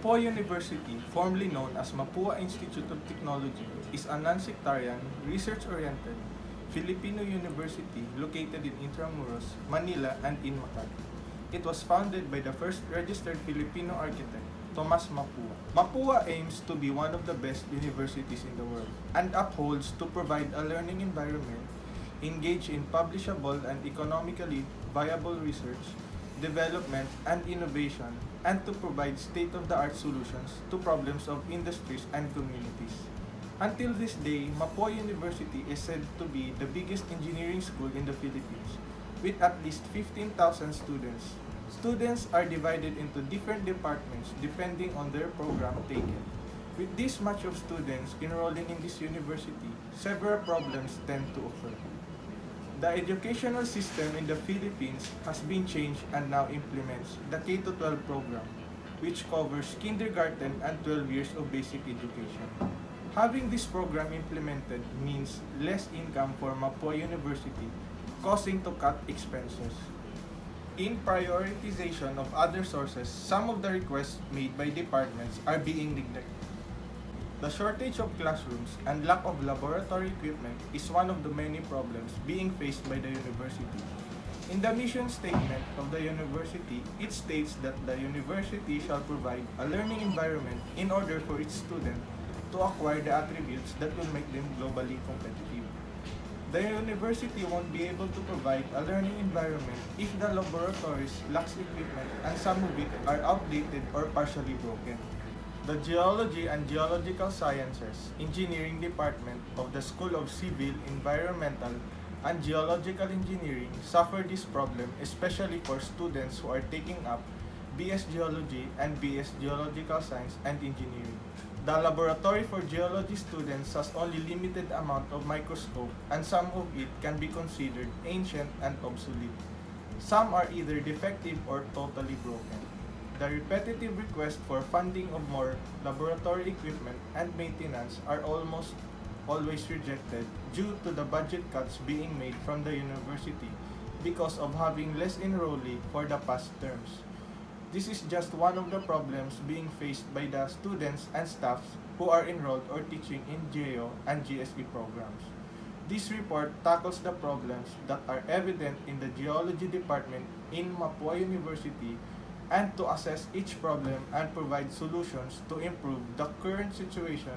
Mapua University, formerly known as Mapua Institute of Technology, is a non-sectarian, research-oriented Filipino university located in Intramuros, Manila, and in Makati. It was founded by the first registered Filipino architect, Tomas Mapua. Mapua aims to be one of the best universities in the world and upholds to provide a learning environment, engage in publishable and economically viable research, development, and innovation, and to provide state-of-the-art solutions to problems of industries and communities. Until this day, Mapua University is said to be the biggest engineering school in the Philippines, with at least 15,000 students. Students are divided into different departments depending on their program taken. With this much of students enrolling in this university, several problems tend to occur. The educational system in the Philippines has been changed and now implements the K-12 program, which covers kindergarten and 12 years of basic education. Having this program implemented means less income for Mapua University, causing to cut expenses. In prioritization of other sources, some of the requests made by departments are being neglected. The shortage of classrooms and lack of laboratory equipment is one of the many problems being faced by the university. In the mission statement of the university, it states that the university shall provide a learning environment in order for its students to acquire the attributes that will make them globally competitive. The university won't be able to provide a learning environment if the laboratories lack equipment and some of it are outdated or partially broken. The Geology and Geological Sciences Engineering Department of the School of Civil, Environmental, and Geological Engineering suffer this problem, especially for students who are taking up BS Geology and BS Geological Science and Engineering. The laboratory for geology students has only limited amount of microscope and some of it can be considered ancient and obsolete. Some are either defective or totally broken. The repetitive request for funding of more laboratory equipment and maintenance are almost always rejected due to the budget cuts being made from the university because of having less enrollee for the past terms. This is just one of the problems being faced by the students and staffs who are enrolled or teaching in GEO and GSE programs. This report tackles the problems that are evident in the geology department in Mapua University and to assess each problem and provide solutions to improve the current situation.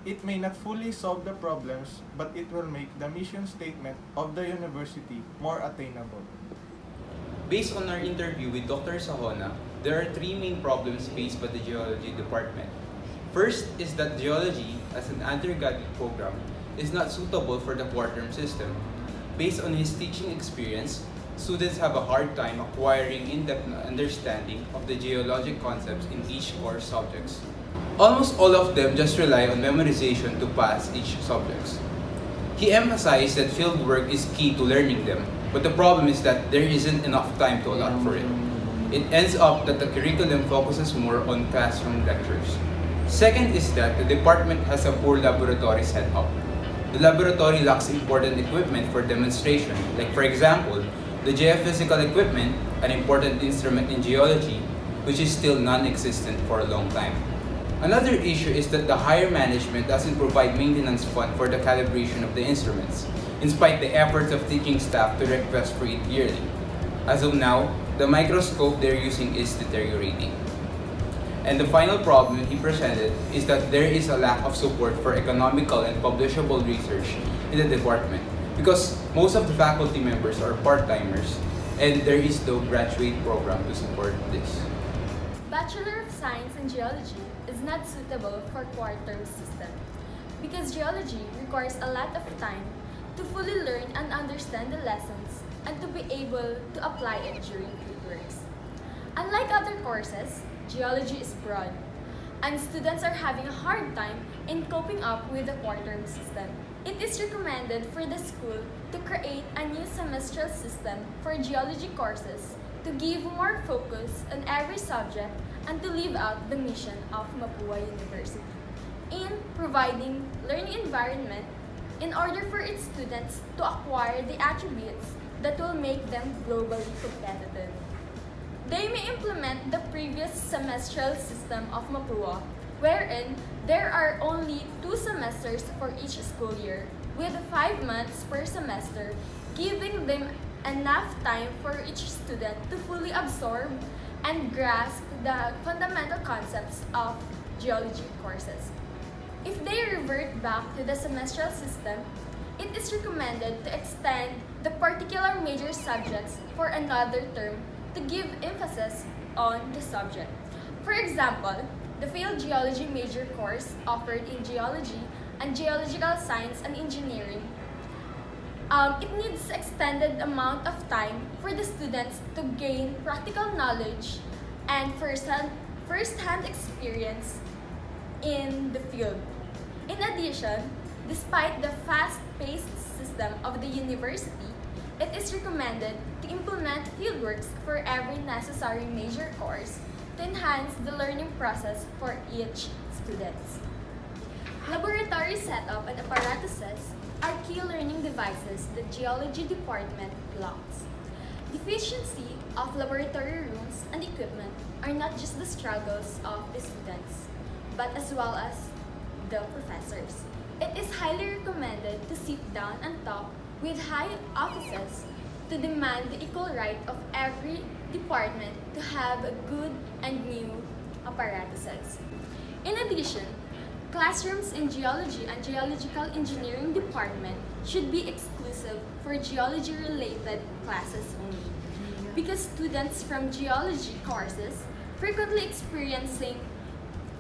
It may not fully solve the problems, but it will make the mission statement of the university more attainable. Based on our interview with Dr. Sahona, there are three main problems faced by the geology department. First is that geology, as an undergraduate program, is not suitable for the quaterm system. Based on his teaching experience, students have a hard time acquiring in-depth understanding of the geologic concepts in each core subjects. Almost all of them just rely on memorization to pass each subjects. He emphasized that field work is key to learning them, but the problem is that there isn't enough time to allot for it. It ends up that the curriculum focuses more on classroom lectures. Second is that the department has a poor laboratory setup. The laboratory lacks important equipment for demonstration, like for example, the geophysical equipment, an important instrument in geology, which is still non-existent for a long time. Another issue is that the higher management doesn't provide maintenance fund for the calibration of the instruments, in spite the efforts of teaching staff to request for it yearly. As of now, the microscope they're using is deteriorating. And the final problem he presented is that there is a lack of support for economical and publishable research in the department, because most of the faculty members are part-timers and there is no graduate program to support this. Bachelor of Science in Geology is not suitable for quaterm system because geology requires a lot of time to fully learn and understand the lessons and to be able to apply it during fieldworks. Unlike other courses, geology is broad, and students are having a hard time in coping up with the quaterm system. It is recommended for the school to create a new semestral system for geology courses to give more focus on every subject and to live out the mission of Mapua University in providing learning environment in order for its students to acquire the attributes that will make them globally competitive. They may implement the previous semestral system of Mapua, wherein there are only 2 semesters for each school year, with 5 months per semester, giving them enough time for each student to fully absorb and grasp the fundamental concepts of geology courses. If they revert back to the semestral system, it is recommended to extend the particular major subjects for another term to give emphasis on the subject. For example, the field geology major course offered in geology and geological science and engineering, it needs extended amount of time for the students to gain practical knowledge and first-hand experience in the field. In addition, despite the fast-paced system of the university, it is recommended to implement fieldworks for every necessary major course to enhance the learning process for each student. Laboratory setup and apparatuses are key learning devices that geology department lacks. Deficiency of laboratory rooms and equipment are not just the struggles of the students, but as well as the professors. It is highly recommended to sit down and talk with high offices to demand the equal right of every department to have a good and new apparatuses. In addition, classrooms in geology and geological engineering department should be exclusive for geology-related classes only, because students from geology courses frequently experiencing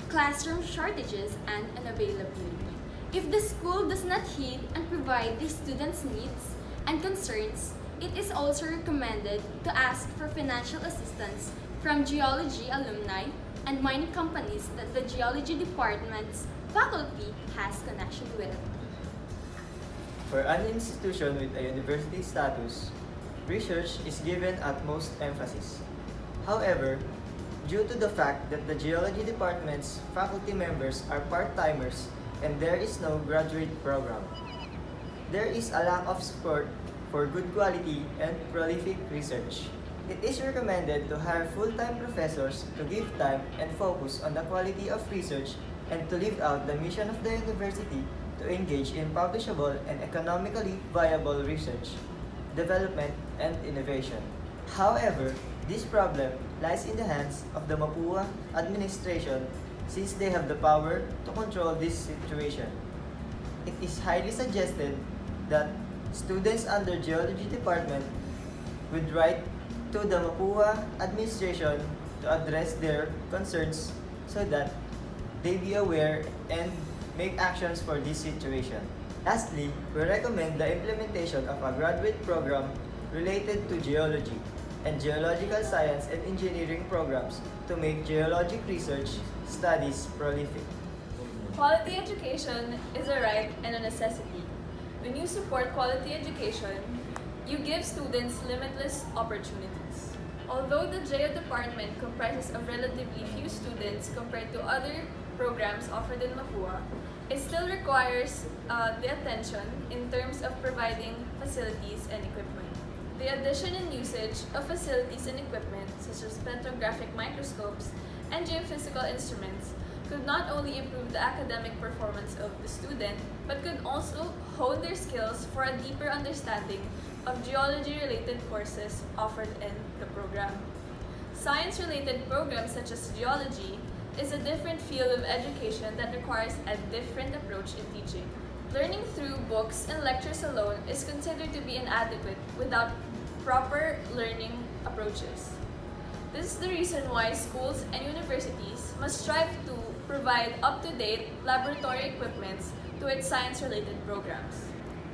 classroom shortages and unavailability. If the school does not heed and provide the students' needs and concerns, it is also recommended to ask for financial assistance from geology alumni and mining companies that the geology department's faculty has connection with. For an institution with a university status, research is given utmost emphasis. However, due to the fact that the geology department's faculty members are part-timers and there is no graduate program, there is a lack of support for good quality and prolific research. It is recommended to hire full-time professors to give time and focus on the quality of research and to live out the mission of the university to engage in publishable and economically viable research, development, and innovation. However, this problem lies in the hands of the Mapua administration since they have the power to control this situation. It is highly suggested that students under geology department would write to the Mapua administration to address their concerns so that they be aware and make actions for this situation. Lastly, we recommend the implementation of a graduate program related to geology and geological science and engineering programs to make geologic research studies prolific. Quality education is a right and a necessity. When you support quality education, you give students limitless opportunities. Although the GEO department comprises of relatively few students compared to other programs offered in Mapua, it still requires the attention in terms of providing facilities and equipment. The addition and usage of facilities and equipment such as spectrographic microscopes and geophysical instruments could not only improve the academic performance of the student, but could also hone their skills for a deeper understanding of geology-related courses offered in the program. Science-related programs such as geology is a different field of education that requires a different approach in teaching. Learning through books and lectures alone is considered to be inadequate without proper learning approaches. This is the reason why schools and universities must strive to provide up-to-date laboratory equipment to its science-related programs.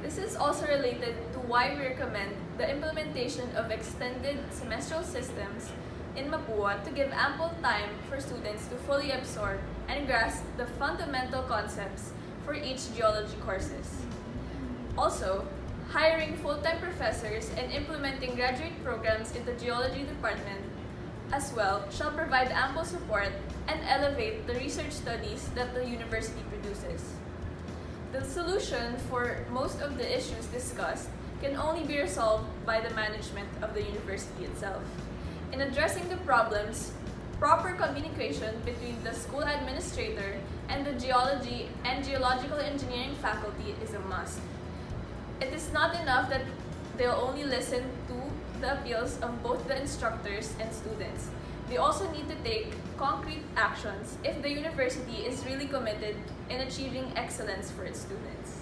This is also related to why we recommend the implementation of extended semestral systems in Mapua to give ample time for students to fully absorb and grasp the fundamental concepts for each geology courses. Also, hiring full-time professors and implementing graduate programs in the geology department as well shall provide ample support and elevate the research studies that the university produces. The solution for most of the issues discussed can only be resolved by the management of the university itself. In addressing the problems, proper communication between the school administrator and the geology and geological engineering faculty is a must. It is not enough that they'll only listen to the appeals of both the instructors and students. They also need to take concrete actions if the university is really committed in achieving excellence for its students.